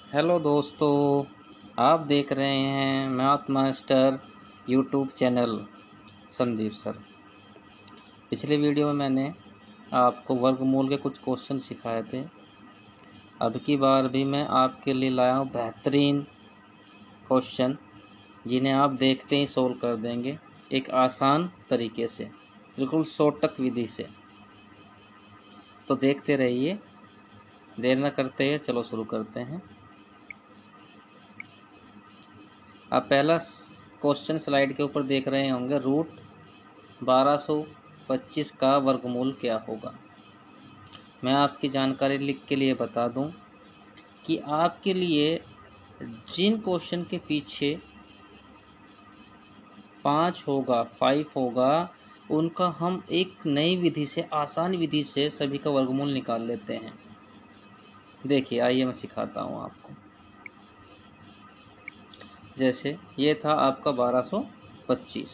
Hello दोस्तों, आप देख रहे हैं math master YouTube channel Sandeep sir. पिछले वीडियो में मैंने आपको वर्गमूल के कुछ क्वेश्चन सिखाए थे। अब की बार भी मैं आपके लिए लाया हूँ बेहतरीन क्वेश्चन, जिन्हें आप देखते ही सोल्व कर देंगे एक आसान तरीके से, बिल्कुल शॉर्टकट विधि से। तो देखते रहिए, देर न करते हुए चलो शुरू करते हैं। आप पहला क्वेश्चन स्लाइड के ऊपर देख रहे होंगे, रूट 1225 का वर्गमूल क्या होगा। मैं आपकी जानकारी लिख के लिए बता दूं कि आपके लिए जिन क्वेश्चन के पीछे 5 होगा, 5 होगा, उनका हम एक नई विधि से, आसान विधि से सभी का वर्गमूल निकाल लेते हैं। देखिए, आइए मैं सिखाता हूं आपको। जैसे ये था आपका 1225,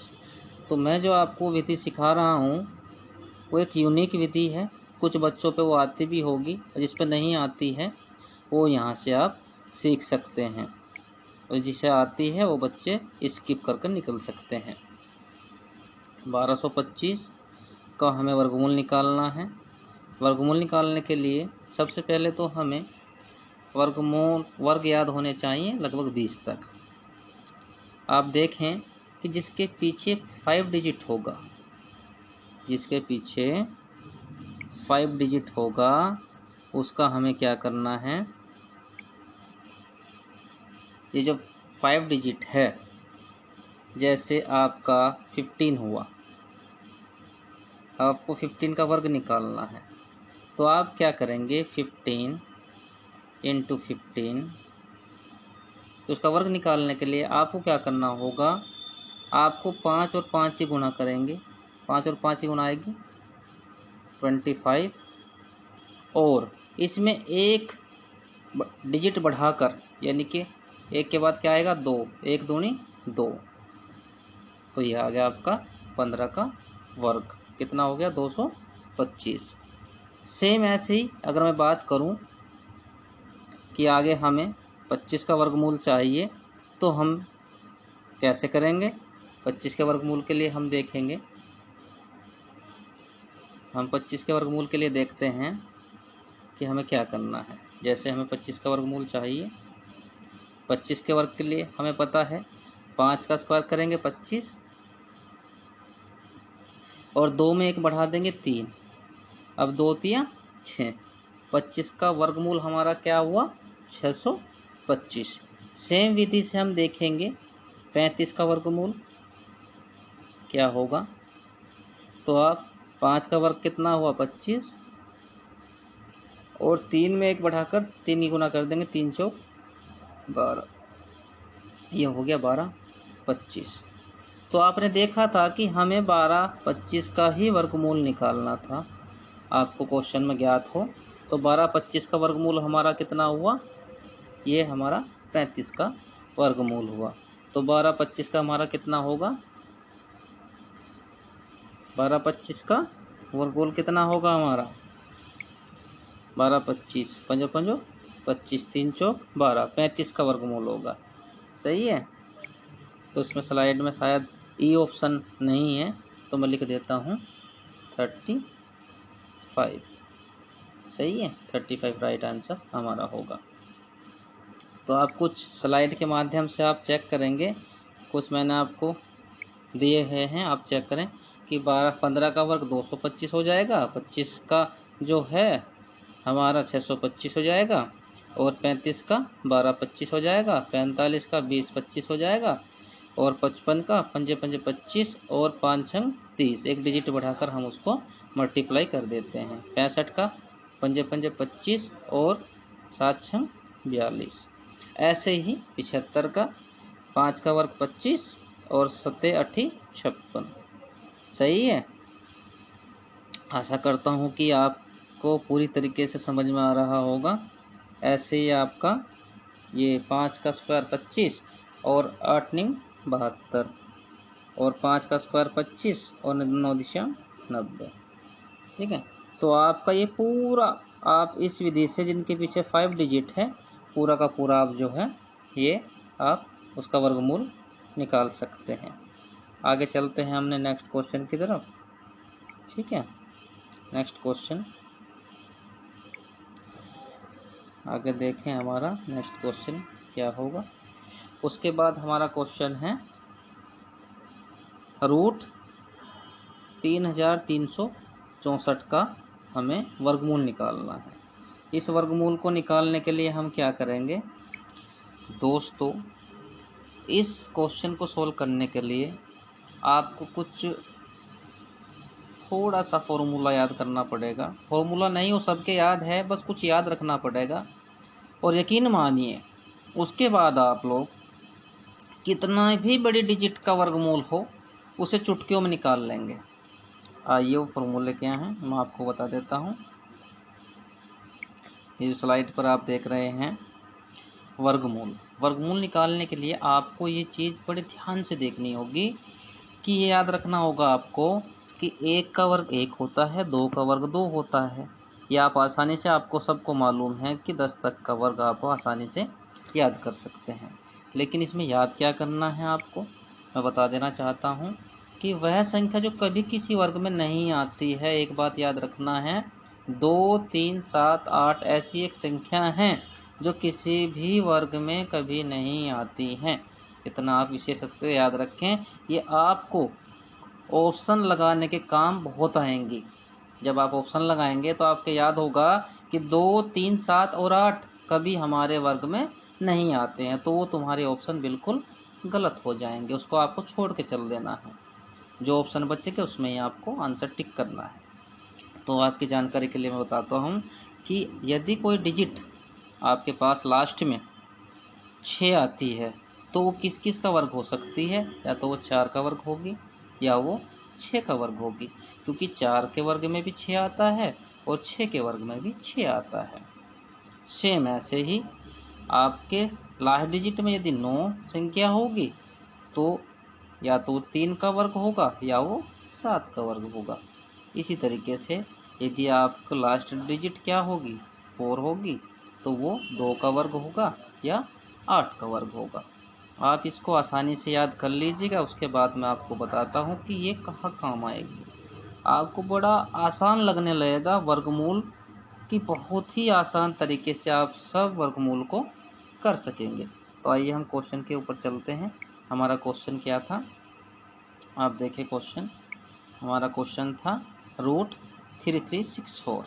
तो मैं जो आपको विधि सिखा रहा हूं वो एक यूनिक विधि है। कुछ बच्चों पे वो आती भी होगी, और जिस पे नहीं आती है वो यहाँ से आप सीख सकते हैं, और जिसे आती है वो बच्चे स्किप करके निकल सकते हैं। 1225 का हमें वर्गमूल निकालना है। वर्गमूल निकालने के लिए सबसे पहले तो हमें वर्ग याद होने चाहिए, लगभग 20 तक। आप देखें कि जिसके पीछे 5 डिजिट होगा, जिसके पीछे 5 डिजिट होगा, उसका हमें क्या करना है। ये जो 5 डिजिट है, जैसे आपका 15 हुआ, आपको 15 का वर्ग निकालना है, तो आप क्या करेंगे, 15 इंटू 15। तो उसका वर्ग निकालने के लिए आपको क्या करना होगा, आपको 5 और 5 ही गुणा करेंगे। 5 और 5 ही गुणा आएगी 25, और इसमें एक डिजिट बढ़ाकर, यानी कि एक के बाद क्या आएगा, 2, 1 दूनी 2, तो यह आ गया आपका 15 का वर्ग। कितना हो गया, 225। सेम ऐसे ही अगर मैं बात करूं कि आगे हमें 25 का वर्गमूल चाहिए, तो हम कैसे करेंगे। 25 के वर्गमूल के लिए हम देखेंगे, हम 25 के वर्गमूल के लिए देखते हैं कि हमें क्या करना है। जैसे हमें 25 का वर्गमूल चाहिए, 25 के वर्ग के लिए हमें पता है 5 का स्क्वायर करेंगे 25, और 2 में 1 बढ़ा देंगे 3। अब 2 तिया 6, 25 का वर्गमूल हमारा क्या हुआ, 625। सेम विधि से हम देखेंगे 35 का वर्गमूल क्या होगा। तो आप 5 का वर्ग कितना हुआ, 25, और 3 में 1 बढ़ाकर 3 ही गुना कर देंगे, 3 चौक 12, यह हो गया 12 25। तो आपने देखा था कि हमें 12 25 का ही वर्गमूल निकालना था। आपको क्वेश्चन में ज्ञात हो तो 12 25 का वर्गमूल हमारा कितना हुआ, ये हमारा 35 का वर्गमूल हुआ। तो 12 25 का हमारा कितना होगा, 12 25 का वर्गमूल कितना होगा हमारा, 12 25 पंजो पंजो 25, 3 चौक 12, 35 का वर्गमूल होगा। सही है। तो इसमें स्लाइड में शायद ई ऑप्शन नहीं है, तो मैं लिख देता हूँ 35। सही है, 35 राइट आंसर हमारा होगा। तो आप कुछ स्लाइड के माध्यम से आप चेक करेंगे, कुछ मैंने आपको दिए हुए हैं, आप चेक करें कि 15 का वर्ग 225 हो जाएगा, 25 का जो है हमारा 625 हो जाएगा, और 35 का 12 25 हो जाएगा, 45 का 20 25 हो जाएगा, और 55 का पंजे पंजे 25, और 5 छंग 30, एक डिजिट बढ़ाकर हम उसको मल्टीप्लाई कर देते हैं। 65 का पंजे पंजे 25, और 7 छंग 42। ऐसे ही 75 का 5 का वर्ग 25, और 7 8 56। सही है। आशा करता हूँ कि आपको पूरी तरीके से समझ में आ रहा होगा। ऐसे ही आपका ये 5 का स्क्वायर 25, और 8 9 72, और 5 का स्क्वायर 25, और 9 दिशा 90। ठीक है। तो आपका ये पूरा, आप इस विधि से जिनके पीछे 5 डिजिट है पूरा का पूरा आप जो है ये आप उसका वर्गमूल निकाल सकते हैं। आगे चलते हैं हमने नेक्स्ट क्वेश्चन की तरफ। ठीक है, नेक्स्ट क्वेश्चन आगे देखें, हमारा नेक्स्ट क्वेश्चन क्या होगा। उसके बाद हमारा क्वेश्चन है रूट 3364 का हमें वर्गमूल निकालना है। इस वर्गमूल को निकालने के लिए हम क्या करेंगे दोस्तों, इस क्वेश्चन को सोल्व करने के लिए आपको कुछ थोड़ा सा फॉर्मूला याद करना पड़ेगा। फॉर्मूला नहीं हो सबके याद है, बस कुछ याद रखना पड़ेगा। और यकीन मानिए उसके बाद आप लोग कितना भी बड़ी डिजिट का वर्गमूल हो उसे चुटकियों में निकाल लेंगे। आइए वो फॉर्मूले क्या हैं मैं आपको बता देता हूँ। ये स्लाइड पर आप देख रहे हैं वर्गमूल निकालने के लिए आपको ये चीज़ बड़े ध्यान से देखनी होगी कि ये याद रखना होगा आपको कि 1 का वर्ग 1 होता है, 2 का वर्ग 2 होता है। ये आप आसानी से, आपको सबको मालूम है कि 10 तक का वर्ग आप आसानी से याद कर सकते हैं। लेकिन इसमें याद क्या करना है आपको मैं बता देना चाहता हूँ कि वह संख्या जो कभी किसी वर्ग में नहीं आती है, एक बात याद रखना है, 2, 3, 7, 8 ऐसी एक संख्या है जो किसी भी वर्ग में कभी नहीं आती हैं। इतना आप विशेष रूप से याद रखें। ये आपको ऑप्शन लगाने के काम बहुत आएंगी। जब आप ऑप्शन लगाएंगे तो आपको याद होगा कि 2, 3, 7 और 8 कभी हमारे वर्ग में नहीं आते हैं, तो वो तुम्हारे ऑप्शन बिल्कुल गलत हो जाएंगे। उसको आपको छोड़ के चल देना है। जो ऑप्शन बचेगा उसमें ही आपको आंसर टिक करना है। तो आपकी जानकारी के लिए मैं बताता हूँ कि यदि कोई डिजिट आपके पास लास्ट में 6 आती है तो वो किस किस का वर्ग हो सकती है, या तो वो 4 का वर्ग होगी या वो 6 का वर्ग होगी, क्योंकि 4 के वर्ग में भी 6 आता है और 6 के वर्ग में भी 6 आता है। सेम ऐसे ही आपके लास्ट डिजिट में यदि 9 संख्या होगी तो या तो 3 का वर्ग होगा या वो 7 का वर्ग होगा। इसी तरीके से यदि आपका लास्ट डिजिट क्या होगी 4 होगी तो वो 2 का वर्ग होगा या 8 का वर्ग होगा। आप इसको आसानी से याद कर लीजिएगा। उसके बाद मैं आपको बताता हूँ कि ये कहाँ काम आएगी। आपको बड़ा आसान लगने लगेगा वर्गमूल की, बहुत ही आसान तरीके से आप सब वर्गमूल को कर सकेंगे। तो आइए हम क्वेश्चन के ऊपर चलते हैं। हमारा क्वेश्चन क्या था आप देखिए। हमारा क्वेश्चन था रूट 3364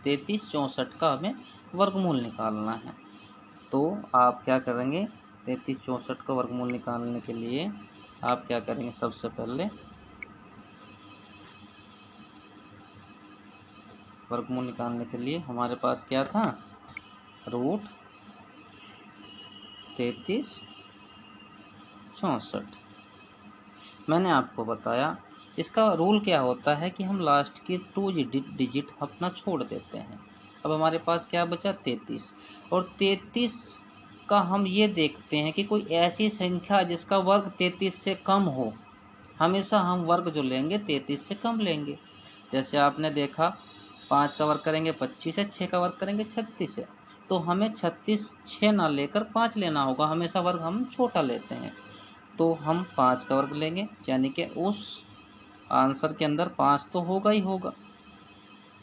3364 का हमें वर्गमूल निकालना है। तो आप क्या करेंगे 3364 का वर्गमूल निकालने के लिए आप क्या करेंगे, सबसे पहले वर्गमूल निकालने के लिए हमारे पास क्या था रूट 3364। मैंने आपको बताया इसका रूल क्या होता है कि हम लास्ट की 2 डिजिट अपना छोड़ देते हैं। अब हमारे पास क्या बचा 33, और 33 का हम ये देखते हैं कि कोई ऐसी संख्या जिसका वर्ग 33 से कम हो। हमेशा हम वर्ग जो लेंगे 33 से कम लेंगे। जैसे आपने देखा 5 का वर्ग करेंगे 25 है, 6 का वर्ग करेंगे 36 है, तो हमें 36 6 ना लेकर 5 लेना होगा। हमेशा वर्ग हम छोटा लेते हैं, तो हम 5 का वर्ग लेंगे, यानी कि उस आंसर के अंदर 5 तो होगा ही होगा।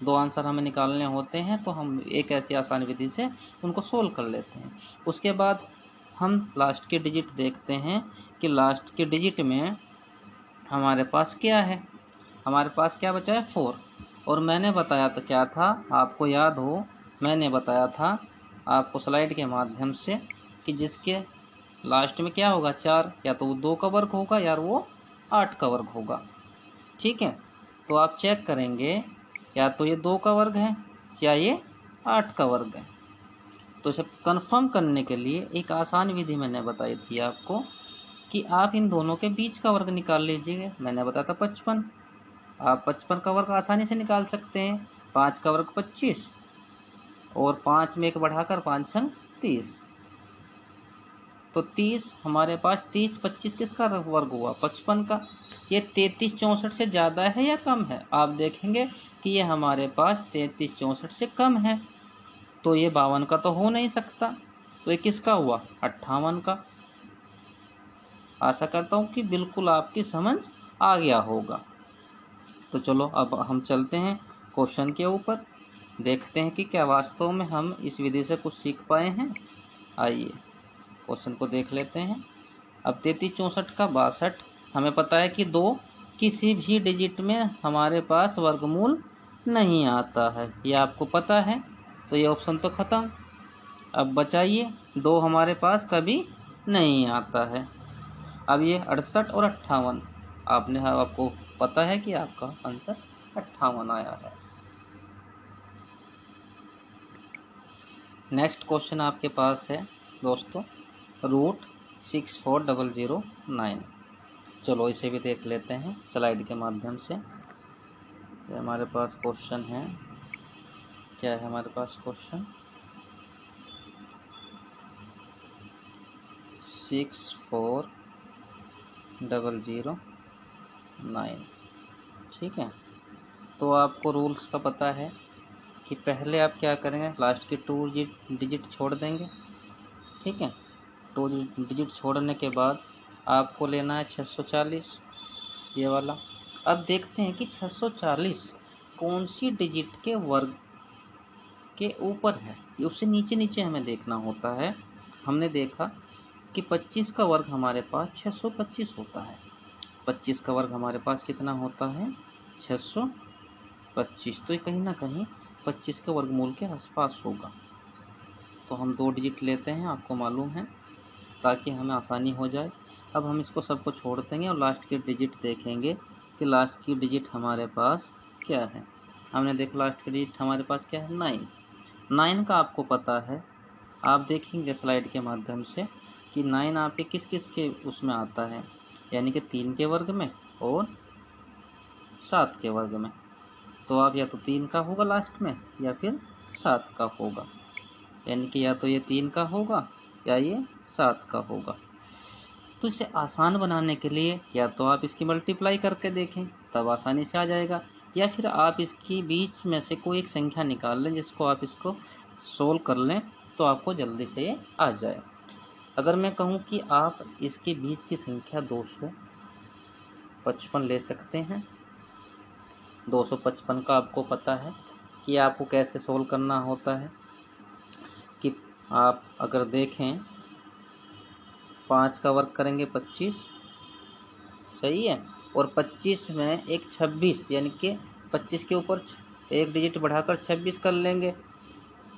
2 आंसर हमें निकालने होते हैं तो हम एक ऐसी आसान विधि से उनको सोल्व कर लेते हैं। उसके बाद हम लास्ट के डिजिट देखते हैं कि लास्ट के डिजिट में हमारे पास क्या है। हमारे पास क्या बचा है 4। और मैंने बताया तो क्या था, आपको याद हो मैंने बताया था आपको स्लाइड के माध्यम से कि जिसके लास्ट में क्या होगा 4, या तो वो 2 का वर्ग होगा या वो 8 का वर्ग होगा। ठीक है, तो आप चेक करेंगे या तो ये 2 का वर्ग है या ये 8 का वर्ग है। तो इसे कंफर्म करने के लिए एक आसान विधि मैंने बताई थी आपको कि आप इन दोनों के बीच का वर्ग निकाल लीजिए। मैंने बताया था 55। आप 55 का वर्ग आसानी से निकाल सकते हैं। 5 का वर्ग 25 और 5 में 1 बढ़ाकर 5 छंग 30, तो 30 हमारे पास 30 25 किसका वर्ग हुआ 55 का। ये 33 64 से ज़्यादा है या कम है, आप देखेंगे कि ये हमारे पास 33 64 से कम है, तो ये 52 का तो हो नहीं सकता। तो ये किसका हुआ? 58 का। आशा करता हूँ कि बिल्कुल आपकी समझ आ गया होगा। तो चलो अब हम चलते हैं क्वेश्चन के ऊपर, देखते हैं कि क्या वास्तव में हम इस विधि से कुछ सीख पाए हैं। आइए क्वेश्चन को देख लेते हैं। अब 33 64 का 62 हमें पता है कि 2 किसी भी डिजिट में हमारे पास वर्गमूल नहीं आता है, ये आपको पता है। तो ये ऑप्शन तो खत्म। अब बचाइए 2 हमारे पास कभी नहीं आता है। अब ये 68 और 58 आपको पता है कि आपका आंसर 58 आया है। नेक्स्ट क्वेश्चन आपके पास है दोस्तों √64009। चलो इसे भी देख लेते हैं स्लाइड के माध्यम से। ये हमारे पास क्वेश्चन है, क्या है हमारे पास क्वेश्चन? 64009। ठीक है, तो आपको रूल्स का पता है कि पहले आप क्या करेंगे, लास्ट की 2 डिजिट छोड़ देंगे। ठीक है, 2 डिजिट छोड़ने के बाद आपको लेना है 640, ये वाला। अब देखते हैं कि 640 कौन सी डिजिट के वर्ग के ऊपर है, ये उससे नीचे नीचे हमें देखना होता है। हमने देखा कि 25 का वर्ग हमारे पास 625 होता है। 25 का वर्ग हमारे पास कितना होता है? 625। तो ये कहीं ना कहीं 25 के वर्गमूल के आसपास होगा। तो हम 2 डिजिट लेते हैं, आपको मालूम है, ताकि हमें आसानी हो जाए। अब हम इसको सबको छोड़ देंगे और लास्ट की डिजिट देखेंगे कि लास्ट की डिजिट हमारे पास क्या है। हमने देखा लास्ट की डिजिट हमारे पास क्या है? 9। 9 का आपको पता है, आप देखेंगे स्लाइड के माध्यम से कि 9 आपके किस किस के उसमें आता है, यानी कि 3 के वर्ग में और 7 के वर्ग में। तो आप या तो 3 का होगा लास्ट में या फिर 7 का होगा, यानी कि या तो ये 3 का होगा या ये 7 का होगा। तो इसे आसान बनाने के लिए या तो आप इसकी मल्टीप्लाई करके देखें, तब आसानी से आ जाएगा, या फिर आप इसकी बीच में से कोई एक संख्या निकाल लें जिसको आप इसको सोल्व कर लें, तो आपको जल्दी से ये आ जाए। अगर मैं कहूँ कि आप इसके बीच की संख्या 255 ले सकते हैं। 255 का आपको पता है कि आपको कैसे सोल्व करना होता है, कि आप अगर देखें 5 का वर्ग करेंगे 25, सही है, और 25 में एक 26, यानी कि 25 के ऊपर एक डिजिट बढ़ाकर 26 कर लेंगे।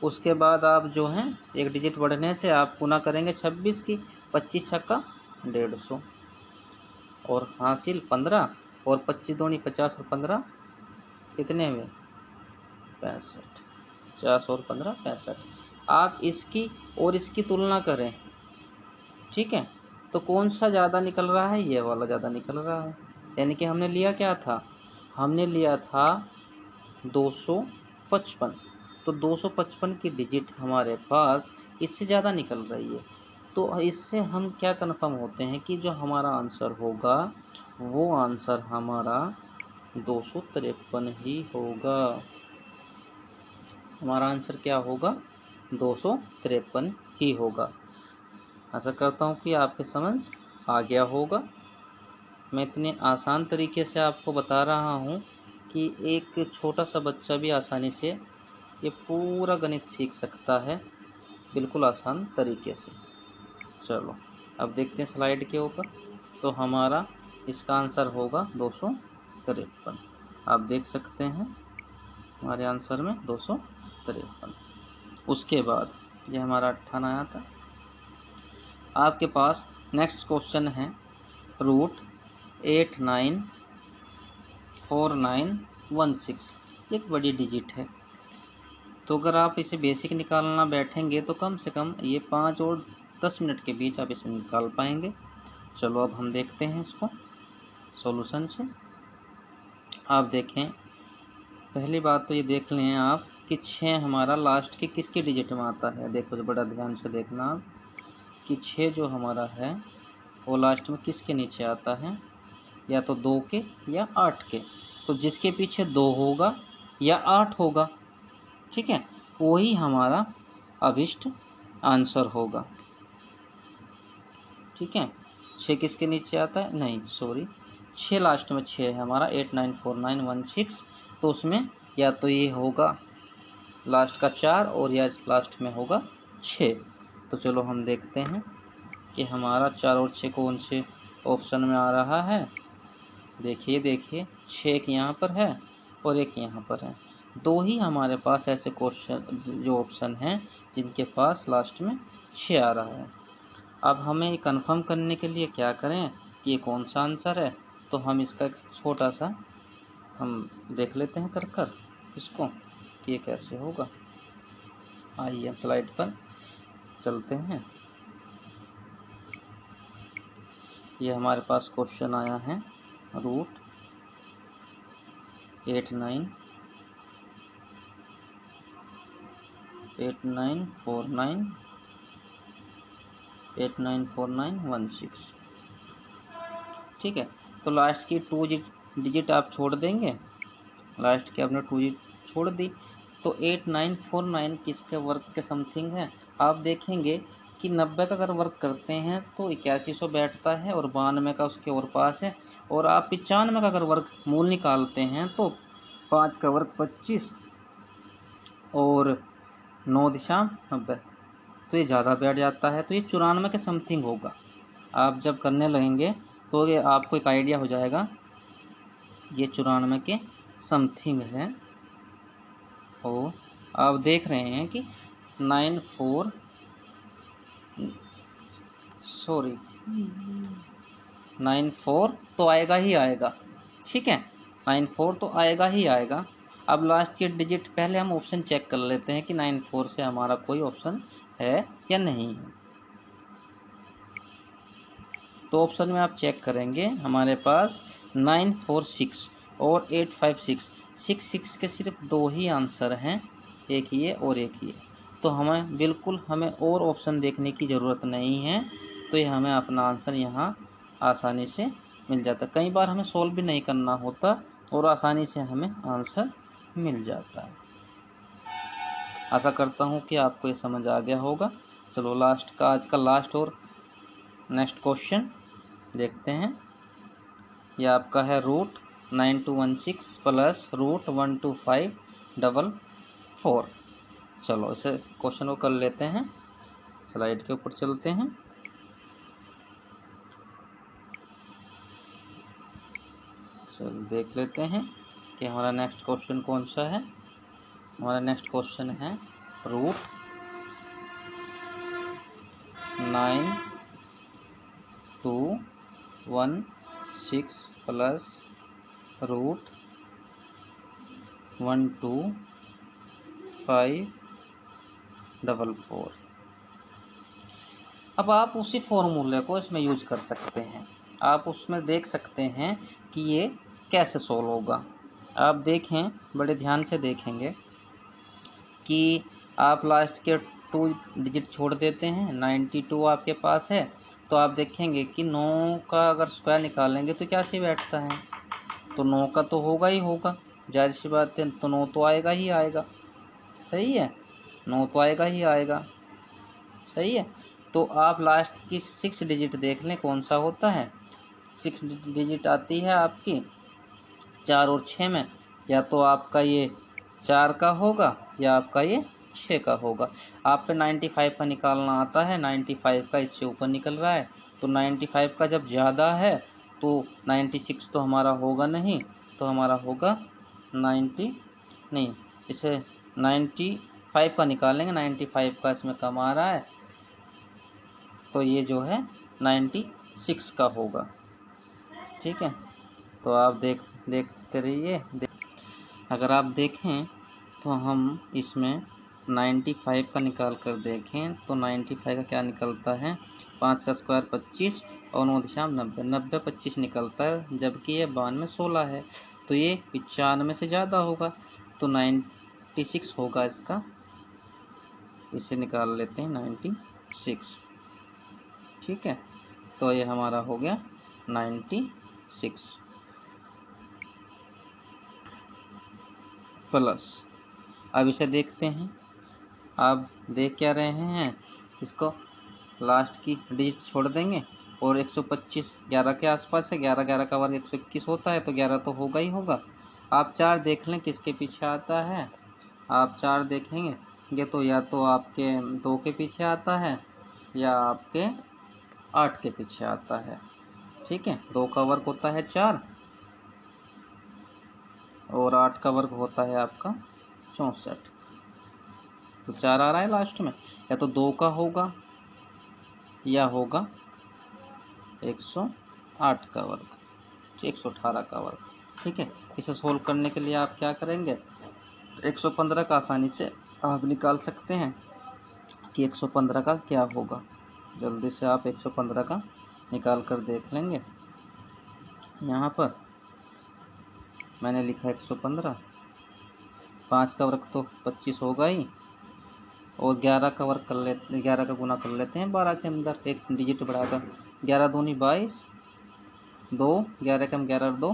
उसके बाद आप जो हैं एक डिजिट बढ़ने से आप गुना करेंगे 26 की, 25 छक्का 150 और हासिल 15, और 25 दूनी 50 और 15 कितने हुए? 65। 50 और 15 65। आप इसकी और इसकी तुलना करें, ठीक है, तो कौन सा ज़्यादा निकल रहा है? ये वाला ज़्यादा निकल रहा है। यानी कि हमने लिया क्या था? हमने लिया था 255। तो 255 की डिजिट हमारे पास इससे ज़्यादा निकल रही है। तो इससे हम क्या कन्फर्म होते हैं कि जो हमारा आंसर होगा वो आंसर हमारा 253 ही होगा। हमारा आंसर क्या होगा? 253 ही होगा। आशा करता हूँ कि आपके समझ आ गया होगा। मैं इतने आसान तरीके से आपको बता रहा हूँ कि एक छोटा सा बच्चा भी आसानी से ये पूरा गणित सीख सकता है, बिल्कुल आसान तरीके से। चलो अब देखते हैं स्लाइड के ऊपर। तो हमारा इसका आंसर होगा 253। आप देख सकते हैं हमारे आंसर में 253। उसके बाद ये हमारा 58 आया था। आपके पास नेक्स्ट क्वेश्चन है √894916। एक बड़ी डिजिट है, तो अगर आप इसे बेसिक निकालना बैठेंगे तो कम से कम ये 5 और 10 मिनट के बीच आप इसे निकाल पाएंगे। चलो अब हम देखते हैं इसको सॉल्यूशन से। आप देखें, पहली बात तो ये देख लें आप कि 6 हमारा लास्ट के किसके डिजिट में आता है। देखो, बड़ा ध्यान से देखना आप कि 6 जो हमारा है वो लास्ट में किसके नीचे आता है, या तो 2 के या 8 के। तो जिसके पीछे 2 होगा या 8 होगा, ठीक है, वही हमारा अभिष्ट आंसर होगा। ठीक है, 6 किसके नीचे आता है, नहीं सॉरी 6 लास्ट में 6 है हमारा 894916, तो उसमें या तो ये होगा लास्ट का 4 और या लास्ट में होगा 6। तो चलो हम देखते हैं कि हमारा 4 और 6 कौन से ऑप्शन में आ रहा है। देखिए 6 एक यहाँ पर है और एक यहाँ पर है, दो ही हमारे पास ऐसे क्वेश्चन जो ऑप्शन हैं जिनके पास लास्ट में 6 आ रहा है। अब हमें कंफर्म करने के लिए क्या करें कि ये कौन सा आंसर है, तो हम इसका एक छोटा सा हम देख लेते हैं कर इसको कि ये कैसे होगा। आइए स्लाइड पर चलते हैं। ये हमारे पास क्वेश्चन आया है रूट 894916। ठीक है, तो लास्ट की 2 डिजिट आप छोड़ देंगे, लास्ट की आपने 2 डिजिट छोड़ दी, तो 8949 किसके वर्क के समथिंग है। आप देखेंगे कि 90 का अगर वर्क करते हैं तो 8100 बैठता है और 92 का उसके और पास है, और आप 95 का अगर वर्क मूल निकालते हैं तो 5 का वर्क 25 और 9.90, तो ये ज़्यादा बैठ जाता है, तो ये 94 के समथिंग होगा। आप जब करने लगेंगे तो ये आपको एक आइडिया हो जाएगा, ये 94 के समथिंग है। और आप देख रहे हैं कि 94 तो आएगा ही आएगा। ठीक है, 94 तो आएगा ही आएगा। अब लास्ट के डिजिट पहले हम ऑप्शन चेक कर लेते हैं कि 94 से हमारा कोई ऑप्शन है या नहीं है। तो ऑप्शन में आप चेक करेंगे हमारे पास 946 और 856, 66 के सिर्फ 2 ही आंसर हैं, एक ये और एक ये। तो हमें और ऑप्शन देखने की ज़रूरत नहीं है, तो ये हमें अपना आंसर यहाँ आसानी से मिल जाता है। कई बार हमें सोल्व भी नहीं करना होता और आसानी से हमें आंसर मिल जाता है। आशा करता हूँ कि आपको ये समझ आ गया होगा। चलो लास्ट का आज का लास्ट और नेक्स्ट क्वेश्चन देखते हैं। यह आपका है रूट 9216 प्लस रूट 12544। चलो इसे क्वेश्चन को कर लेते हैं, स्लाइड के ऊपर चलते हैं। चलो देख लेते हैं कि हमारा नेक्स्ट क्वेश्चन कौन सा है। हमारा नेक्स्ट क्वेश्चन है रूट 9216 प्लस रूट 12544। अब आप उसी फॉर्मूले को इसमें यूज कर सकते हैं। आप उसमें देख सकते हैं कि ये कैसे सोल्व होगा। आप देखें, बड़े ध्यान से देखेंगे कि आप लास्ट के 2 डिजिट छोड़ देते हैं। 92 आपके पास है, तो आप देखेंगे कि 9 का अगर स्क्वायर निकालेंगे तो क्या सी बैठता है, तो 9 का तो होगा ही होगा, जाहिर सी बात है, तो 9 तो आएगा ही आएगा। सही है, 9 तो आएगा ही आएगा। सही है, तो आप लास्ट की 6 डिजिट देख लें कौन सा होता है। 6 डिजिट आती है आपकी 4 और 6 में, या तो आपका ये 4 का होगा या आपका ये 6 का होगा। आप पे 95 का निकालना आता है, 95 का इससे ऊपर निकल रहा है, तो 95 का जब ज़्यादा है तो 96 तो हमारा होगा नहीं, तो हमारा होगा 90 नहीं, इसे 95 का निकालेंगे, 95 का इसमें कम आ रहा है, तो ये जो है 96 का होगा। ठीक है, तो आप देखते रहिए। अगर आप देखें तो हम इसमें 95 का निकाल कर देखें तो 95 का क्या निकलता है, 5 का स्क्वायर 25 और 9.90, 90 25 निकलता है, जबकि ये 92 16 है, तो ये 95 से ज़्यादा होगा, तो 96 होगा इसका। इसे निकाल लेते हैं 96। ठीक है, तो ये हमारा हो गया 96 प्लस। अब इसे देखते हैं, आप देख क्या रहे हैं इसको लास्ट की डिजिट छोड़ देंगे और 125 11 के आसपास है, 11 11 का वर्ग 121 होता है, तो 11 तो होगा ही होगा। आप 4 देख लें किसके पीछे आता है। आप 4 देखेंगे ये तो या तो आपके 2 के पीछे आता है या आपके 8 के पीछे आता है। ठीक है, 2 का वर्ग होता है 4 और 8 का वर्ग होता है आपका 64। तो 4 आ रहा है लास्ट में, या तो 2 का होगा या होगा 108 का वर्ग, 118 का वर्ग। ठीक है, इसे सोल्व करने के लिए आप क्या करेंगे, 115 का आसानी से आप निकाल सकते हैं कि 115 का क्या होगा। जल्दी से आप 115 का निकाल कर देख लेंगे। यहाँ पर मैंने लिखा 115, 5 का वर्ग तो 25 होगा ही, और 11 का वर्ग कर लेते, 11 का गुना कर लेते हैं 12 के अंदर एक डिजिट बढ़ाकर। 11 दूनी 22, 2 11 कम 11 और 2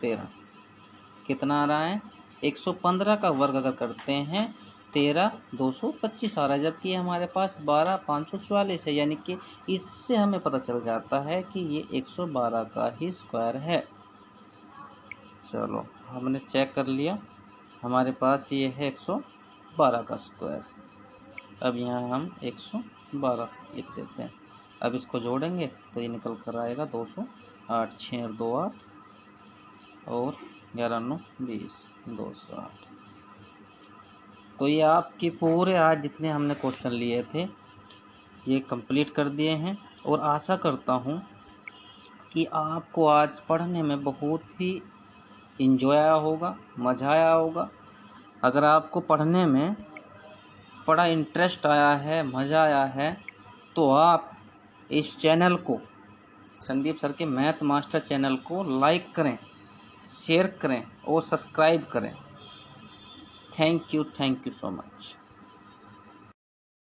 13। कितना आ रहा है, 115 का वर्ग अगर करते हैं 13 225 आ रहा है, जबकि हमारे पास 12 544 है, यानी कि इससे हमें पता चल जाता है कि ये 112 का ही स्क्वायर है। चलो हमने चेक कर लिया, हमारे पास ये है 112 का स्क्वायर। अब यहाँ हम 112 लिख देते हैं। अब इसको जोड़ेंगे तो ये निकल कर आएगा 208, 6 और 2 8 और 11 9 20, 208। तो ये आपके पूरे आज जितने हमने क्वेश्चन लिए थे ये कंप्लीट कर दिए हैं, और आशा करता हूँ कि आपको आज पढ़ने में बहुत ही इंजॉय आया होगा, मज़ा आया होगा। अगर आपको पढ़ने में बड़ा इंटरेस्ट आया है, मज़ा आया है, तो आप इस चैनल को, संदीप सर के मैथ मास्टर चैनल को लाइक करें, शेयर करें और सब्सक्राइब करें। Thank you so much.